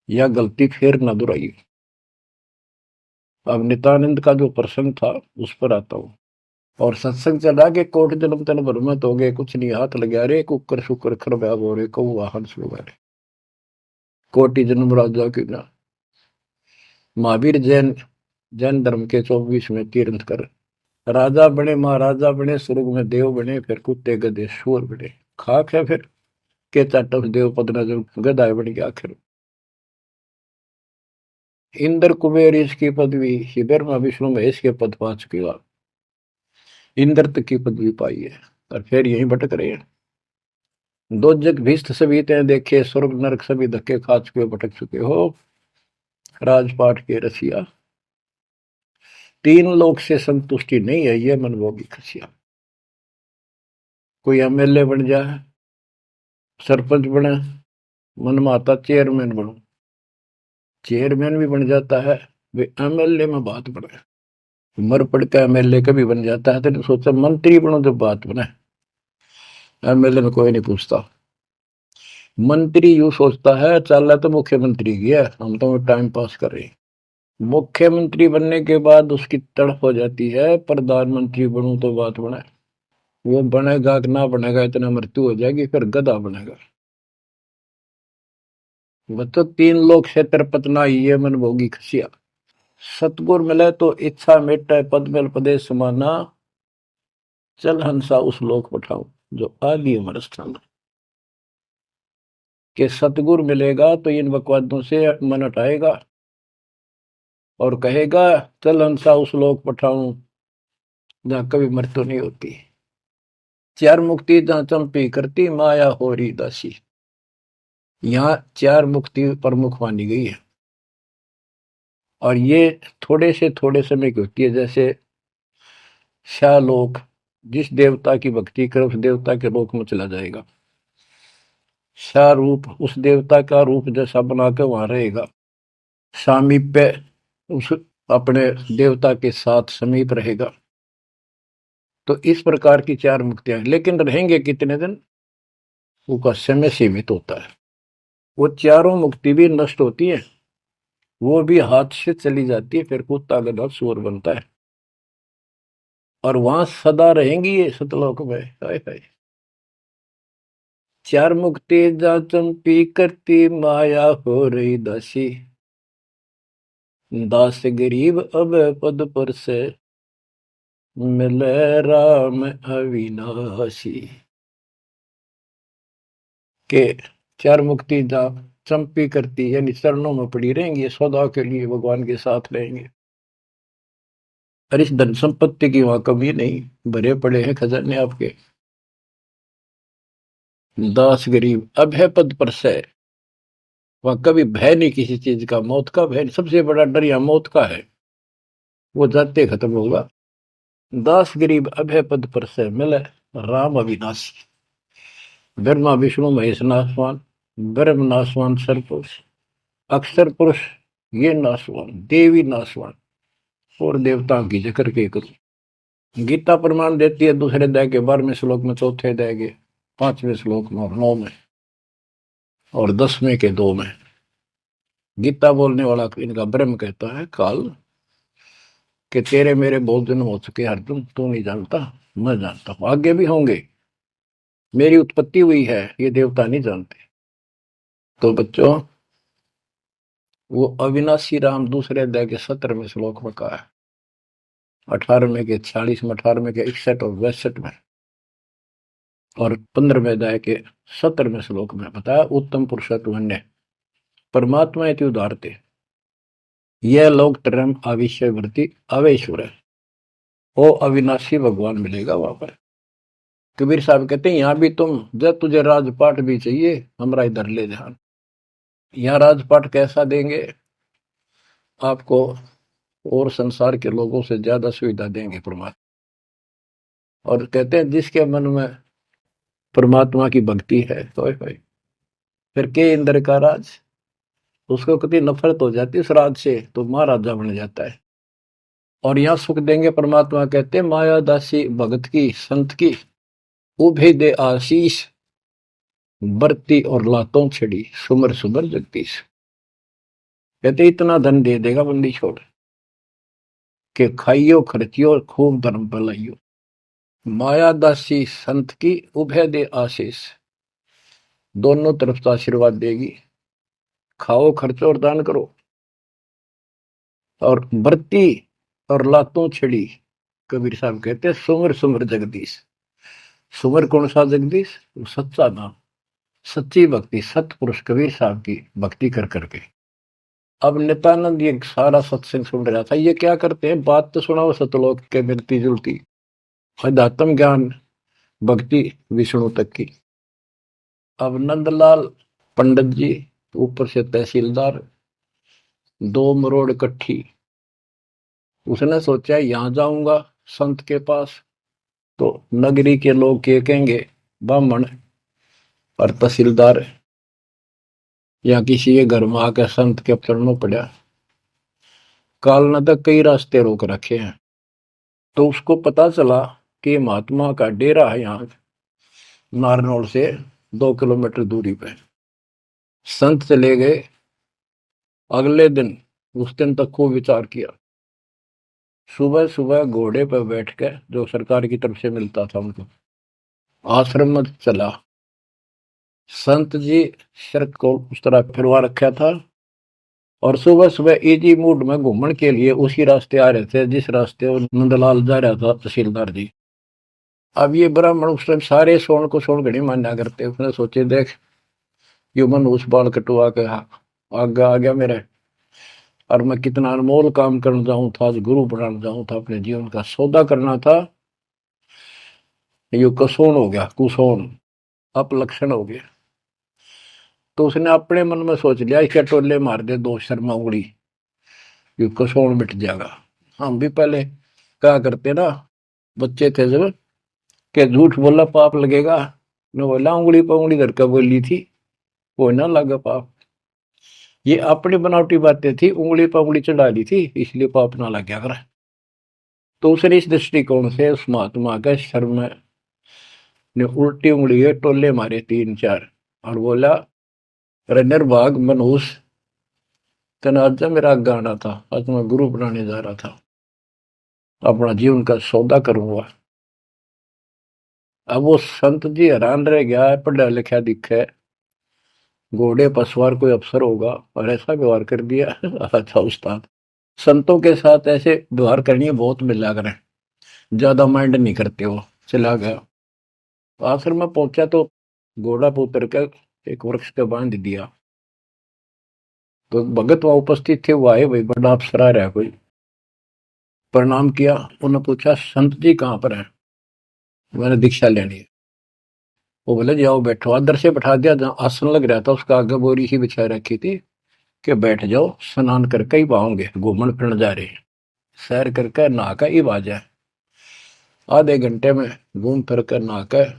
Speaker 1: यह गलती फिर न दोहराइए। अब नित्यानंद का जो प्रसंग था उस पर आता हूं। और सत्संग चला के कोट जन्म तन भ्रमत हो गए, कुछ नहीं हाथ लगा रे, कुकर शुकर खरब्याब हो रे, कहू वाहन सुगारे, कोटि जन्म राजा की ना। महावीर जैन जैन धर्म के 24वें तीर्थंकर राजा बने, महाराजा बने, स्वर्ग में देव बने, फिर कुत्ते गधे शूर बने। खाक है फिर के चाटव देव पद नजर गदाय बन गया आखिर। इंद्र कुबेर इसकी पदवी, ब्रह्मा विष्णु महेश के पद पा चुके आप, इंद्र तक की पदवी पाई है, और फिर यहीं भटक रहे हैं। दो जग भीष्ट सभी ते देखे, स्वर्ग नरक सभी धक्के खा चुके, भटक चुके हो राजपाट के रसिया। तीन लोक से संतुष्टि नहीं है, ये मनभोगी खसिया। कोई एमएलए बन जाए, सरपंच बने, मन में आता चेयरमैन बनू, चेयरमैन भी बन जाता है, वे एमएलए में बात बने। मर पड़ का एमएलए कभी बन जाता है, तो सोचा मंत्री बनो जब बात बने। एमएलए में कोई नहीं पूछता। मंत्री यूं सोचता है चल तो मुख्यमंत्री की है, हम तो टाइम पास कर रहे हैं। मुख्यमंत्री बनने के बाद उसकी तड़प हो जाती है प्रधानमंत्री बनूं तो बात बने। वो बनेगा कि ना बनेगा, इतना मृत्यु हो जाएगी, फिर गधा बनेगा। बच्चों तीन लोग से तरपत ना ही है मन भोगी खसिया। सतगुर मिले तो इच्छा मेटे, पद मिल पदेश समाना, चल हंसा उस लोक पठाओ जो आदि अमर स्थान। के सतगुर मिलेगा तो इन बकवादों से मन हटाएगा और कहेगा चल हंसा उस लोक पठाऊं जहां कभी मृत्यु नहीं होती। चार मुक्ति जहां चंपी करती, माया होरी दासी। यहाँ चार मुक्ति प्रमुख मानी गई है, और ये थोड़े समय की होती है। जैसे शालोक, जिस देवता की भक्ति करे उस देवता के लोक में चला जाएगा। शाह रूप, उस देवता का रूप जैसा बनाकर वहां रहेगा। सामीप्य, उस अपने देवता के साथ समीप रहेगा। तो इस प्रकार की चार मुक्तियां, लेकिन रहेंगे कितने दिन, उसका समय सीमित होता है। वो चारों मुक्ति भी नष्ट होती है, वो भी हाथ से चली जाती है, फिर कुत्ता गधा सुअर बनता है, और वहां सदा रहेंगी ये सतलोक में। हाय हाय। चार मुक्ति जा चंपी करती, माया हो रही दासी, दास गरीब अब पद पर से, मिले राम अविनाशी। के चार मुक्ति जा चंपी करती, यानी चरणों में पड़ी रहेंगी, सदा के लिए भगवान के साथ रहेंगे। और इस धन संपत्ति की वहां कमी नहीं, भरे पड़े हैं खजाने आपके। दास गरीब अब है पद पर से, वहां कभी भय नहीं किसी चीज का, मौत का भय। सबसे बड़ा डर यहाँ मौत का है, वो जाते खत्म होगा। दास गरीब अब है पद पर से, मिले राम अविनाशी। ब्रह्मा विष्णु महेश नासवान, ब्रह्म नासवान सरपुरुष, अक्षर पुरुष ये नासवान, देवी नासवान, और देवताओं की जिक्र के करूं। गीता प्रमाण देती है दूसरे अध्याय के 12वें श्लोक में, चौथे अध्याय के 5वें श्लोक में, और 9 में, और 10वें के 2 में। गीता बोलने वाला इनका ब्रह्म कहता है काल कि तेरे मेरे बहुत जन्म हो चुके अर्जुन, तू नहीं जानता, मैं जानता हूं, आगे भी होंगे। मेरी उत्पत्ति हुई है, ये देवता नहीं जानते। तो बच्चों वो अविनाशी राम दूसरे अध्याय के 17वें श्लोक में कहा है, 18वें के 46 में, 18वें के 61 और 62 में, और 15वें अध्याय के 17वें श्लोक में बताया उत्तम पुरुषत्व परमात्मा इति उदारते, यह लोक तरम आविश्य वृत्ति अवेश्वर है। वो अविनाशी भगवान मिलेगा वहां पर। कबीर साहब कहते हैं यहाँ भी तुम जब तुझे राजपाट भी चाहिए हमारा इधर ले जा। यहाँ राजपाट कैसा देंगे आपको, और संसार के लोगों से ज्यादा सुविधा देंगे परमात्मा। और कहते हैं जिसके मन में परमात्मा की भक्ति है तो फिर के इंद्र का राज, उसको कभी नफरत हो जाती है उस राज से तो महाराजा बन जाता है। और यहाँ सुख देंगे परमात्मा कहते हैं माया दासी भगत की संत की उभे दे आशीष बरती और लातों छड़ी सुमर सुमर जगदीश। कहते इतना धन दे देगा बंदी छोड़ के खाइयो खर्चियो खूब धर्म भलाइयो। माया दासी संत की उभय दे आशीष, दोनों तरफ से आशीर्वाद देगी। खाओ खर्चो और दान करो। और बरती और लातों छड़ी, कबीर साहब कहते हैं सुमर सुमर जगदीश। सुमर कौन सा जगदीश, सच्चा नाम, सच्ची भक्ति, सतपुरुष कबीर साहब की भक्ति कर करके। अब नित्यानंद ये सारा सत्संग सुन रहा था। ये क्या करते हैं, बात तो सुनाओ सतलोक के मिलती जुलती, अध्यात्म ज्ञान भक्ति विष्णु तक की। अब नंदलाल पंडित जी ऊपर से तहसीलदार, 2 मरोड़ इकट्ठी। उसने सोचा यहां जाऊंगा संत के पास तो नगरी के लोग क्या कहेंगे, ब्राह्मण और तहसीलदार या किसी के घर में आकर संत के चरणों पड़ा। काल ने तक कई रास्ते रोक रखे हैं। तो उसको पता चला कि महात्मा का डेरा है यहाँ नारनौल से 2 किलोमीटर दूरी पे। संत चले गए। अगले दिन, उस दिन तक खूब विचार किया। सुबह सुबह घोड़े पर बैठ कर, जो सरकार की तरफ से मिलता था उनको, आश्रम में चला। संत जी शर्त को उस तरह फिरवा रखा था और सुबह सुबह इजी मूड में घूमने के लिए उसी रास्ते आ रहे थे जिस रास्ते नंदलाल जा रहा था तहसीलदार जी। अब ये ब्राह्मण उस टाइम सारे सोन को सोन घड़ी मान्या करते। उसने सोचे देख यो मन उस बाल कटवा के आगे आ गया मेरे, और मैं कितना अनमोल काम करना जाऊं था, गुरु बनाना जाऊं था, अपने जीवन का सौदा करना था। यो कसोन हो गया, कुसोन अपलक्षण हो गया। तो उसने अपने मन में सोच लिया इसके टोले मार दे 2 शर्मा उंगली, यो कसोन मिट जाएगा। हम भी पहले क्या करते ना, बच्चे थे जब, के झूठ बोला पाप लगेगा, न बोला उंगली पर उंगली धर कर बोली थी वो ना लगा पाप। ये अपनी बनावटी बातें थी, उंगली पर उंगली चढ़ा ली थी इसलिए पाप ना लग गया कर। तो उसने इस दृष्टिकोण से उस महात्मा के सर में ने उल्टी उंगली है टोले मारे 3-4 और बोला अरे निर्भाग मनहूस, तेना आज मेरा गाना था, आज मैं गुरु बनाने जा रहा था, अपना जीवन का सौदा करूंगा। अब वो संत जी हैरान रह गया, पढ़ा लिखा दिखे, घोड़े पर सवार कोई अफसर होगा और ऐसा व्यवहार कर दिया। अच्छा उस्ताद, संतों के साथ ऐसे व्यवहार करनी बहुत मिला करें, ज्यादा माइंड नहीं करते हो। चला गया। आखिर में पहुंचा तो घोड़ा पर उतर कर एक वृक्ष पे बांध दिया। तो भगत वहां उपस्थित थे, वो आए, भाई बड़ा अफसर आ रहा है कोई। प्रणाम किया। उन्होंने पूछा संत जी कहाँ पर है, मैंने दीक्षा लेनी है। वो बोले जाओ बैठो। अंदर से बैठा दिया, जहाँ आसन लग रहा था उसका आगे बोरी ही बिछा रखी थी कि बैठ जाओ, स्नान करके ही पाओगे, घूमन फिरन जा रहे हैं, सैर करके नहा कर ही आ जाए। आधे घंटे में घूम फिर कर नहा कर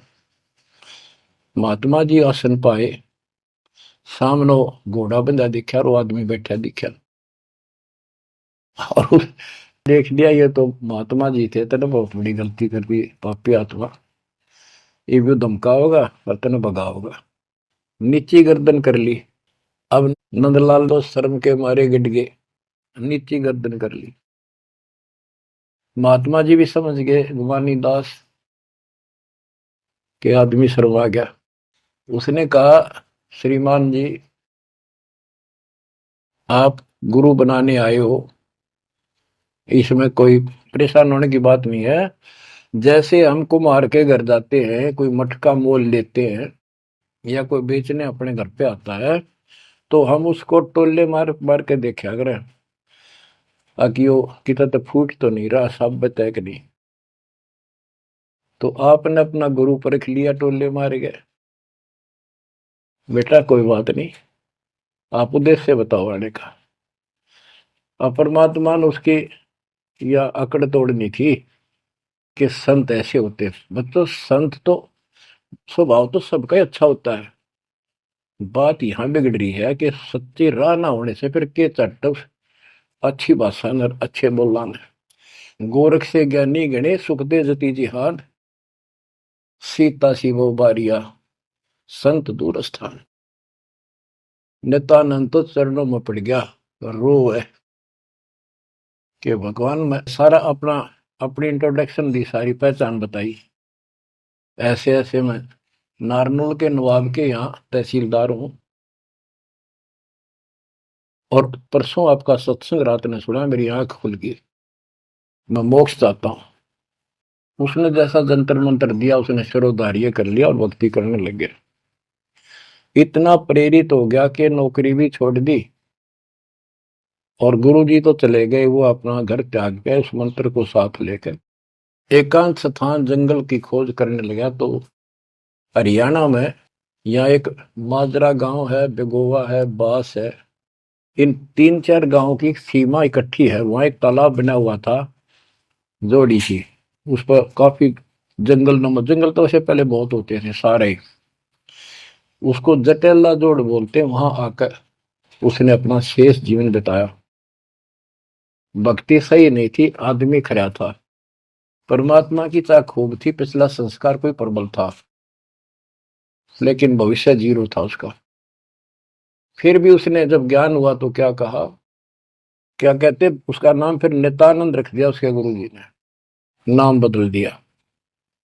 Speaker 1: महात्मा जी आसन पाए। सामने घोड़ा बंधा दिखा और वो आदमी बैठा दिखा और देख लिया ये तो महात्मा जी थे, तेने बहुत बड़ी गलती कर दी पापी आत्मा, ये भी धमका होगा और तेने भगा होगा। नीची गर्दन कर ली। अब नंदलाल तो शर्म के मारे गिट गए, नीची गर्दन कर ली। महात्मा जी भी समझ गए गुमानी दास के आदमी शर्मा गया। उसने कहा श्रीमान जी आप गुरु बनाने आए हो, इसमें कोई परेशान होने की बात नहीं है। जैसे हम कुम्हार के घर जाते हैं, कोई मटका मोल लेते हैं या कोई बेचने अपने घर पे आता है तो हम उसको टोले मार मार के देखा करें ताकि वो कितना तो फूट तो नहीं रहा, साबित है कि नहीं। तो आपने अपना गुरु परख लिया, टोले मार गए। बेटा कोई बात नहीं, आप उद्देश्य बताओ आने का। और परमात्मा ने उसकी या अकड़ तोड़नी थी कि संत ऐसे होते हैं। बच्चों संत तो स्वभाव तो सबका ही अच्छा होता है। बात यहां बिगड़ रही है कि सच्ची राह ना होने से फिर के चट अच्छी भाषा न अच्छे बोलना न। गोरख से ज्ञानी गणे सुख दे जती जिहान, सीता शिवो बारिया संत दूर स्थान। नित्यानंद तो चरणों में पड़ गया, रो है कि भगवान मैं सारा अपना अपनी इंट्रोडक्शन दी, सारी पहचान बताई। ऐसे ऐसे मैं नारनौल के नवाब के यहाँ तहसीलदार हूं, और परसों आपका सत्संग रात ने सुना, मेरी आंख खुल गई, मैं मोक्ष चाहता हूं। उसने जैसा जंतर मंत्र दिया, उसने शिरोधार्य कर लिया और भक्ति करने लग गया। इतना प्रेरित हो गया कि नौकरी भी छोड़ दी, और गुरुजी तो चले गए, वो अपना घर त्याग के उस मंत्र को साथ लेकर एकांत स्थान जंगल की खोज करने लगा। तो हरियाणा में यहाँ एक माजरा गांव है, बेगोवा है, बास है, इन 3-4 गांवों की सीमा इकट्ठी है। वहां एक तालाब बना हुआ था, जोड़ी सी, उस पर काफी जंगल नमक, जंगल तो वैसे पहले बहुत होते थे सारे, उसको जटेला जोड़ बोलते। वहां आकर उसने अपना शेष जीवन बिताया। भक्ति सही नहीं थी, आदमी खरा था, परमात्मा की चाह खूब थी, पिछला संस्कार कोई प्रबल था, लेकिन भविष्य जीरो था उसका। फिर भी उसने जब ज्ञान हुआ तो क्या कहा, क्या कहते, उसका नाम फिर नित्यानंद रख दिया उसके गुरु जी ने, नाम बदल दिया।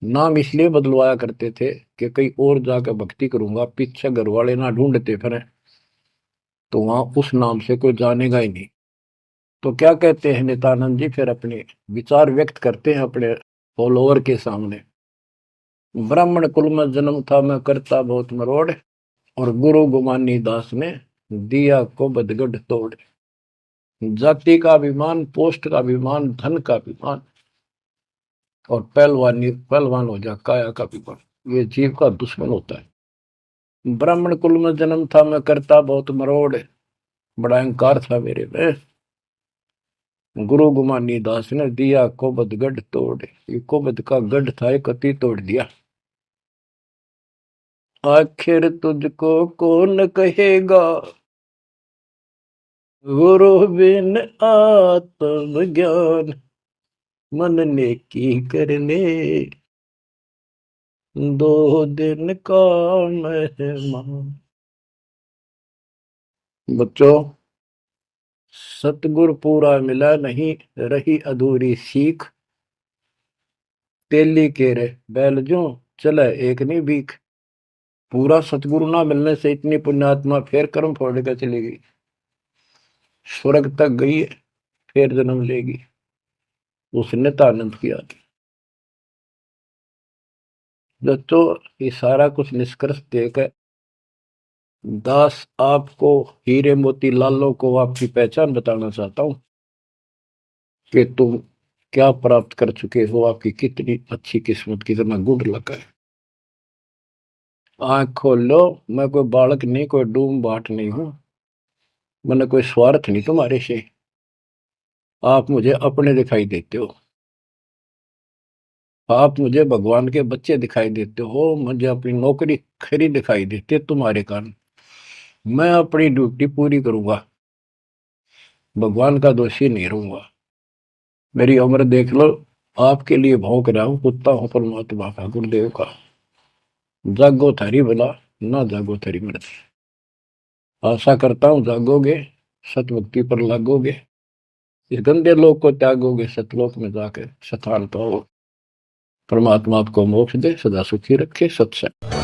Speaker 1: नाम इसलिए बदलवाया करते थे कि कहीं और जाकर भक्ति करूंगा, पीछे घर वाले ना ढूंढते फिर, तो वहां उस नाम से कोई जानेगा ही नहीं। तो क्या कहते हैं नित्यानंद जी, फिर अपने विचार व्यक्त करते हैं अपने फॉलोअर के सामने। ब्राह्मण कुल में जन्म था, मैं करता बहुत मरोड़, और गुरु गुमानी दास ने दिया को बदगढ़ तोड़। जाति का अभिमान, पोस्ट का अभिमान, धन का अभिमान, और पहलवानी पहलवान हो जा काया का अभिमान, ये जीव का दुश्मन होता है। ब्राह्मण कुल में जन्म था, मैं करता बहुत मरोड़, बड़ा अहंकार था मेरे में, गुरु गुमानी दास ने दिया कोबद गढ़ तोड़। ये कोबद का गढ़ था, एक कति तोड़ दिया। आखिर तुझको कौन कहेगा, गुरु बिन आत्म ज्ञान, मन ने की करने दो दिन का मेहमान। बच्चों सतगुर पूरा मिला नहीं, रही अधूरी सीख, तेली के रे बैल जो चले एक नहीं भीख। पूरा सतगुरु ना मिलने से इतनी पुण्यात्मा फिर कर्म फोड़ कर चली गई, स्वर्ग तक गई, फिर जन्म लेगी। उसने तो आनंद किया। दोस्तों ये सारा कुछ निष्कर्ष देकर दास आपको, हीरे मोती लालों को आपकी पहचान बताना चाहता हूं कि तुम क्या प्राप्त कर चुके हो, आपकी कितनी अच्छी किस्मत, कितना गुड लक है। आंख खोल लो, मैं कोई बालक नहीं, कोई डूम बाट नहीं हूं, मैंने कोई स्वार्थ नहीं तुम्हारे से। आप मुझे अपने दिखाई देते हो, आप मुझे भगवान के बच्चे दिखाई देते हो, मुझे अपनी नौकरी खरी दिखाई देती है तुम्हारे कारण। मैं अपनी ड्यूटी पूरी करूंगा, भगवान का दोषी नहीं रहूंगा। मेरी उम्र देख लो, आपके लिए भौंक रहा हूं, कुत्ता हूं परमात्मा का, गुरुदेव का। जागो थारी भला, ना जागो थारी मर्जी। आशा करता हूं जागोगे, सतभक्ति पर लागोगे, इस गंदे लोक को त्यागोगे, सतलोक में जाकर स्थान पाओ। परमात्मा आपको मोक्ष दे, सदा सुखी रखे। सत्संग।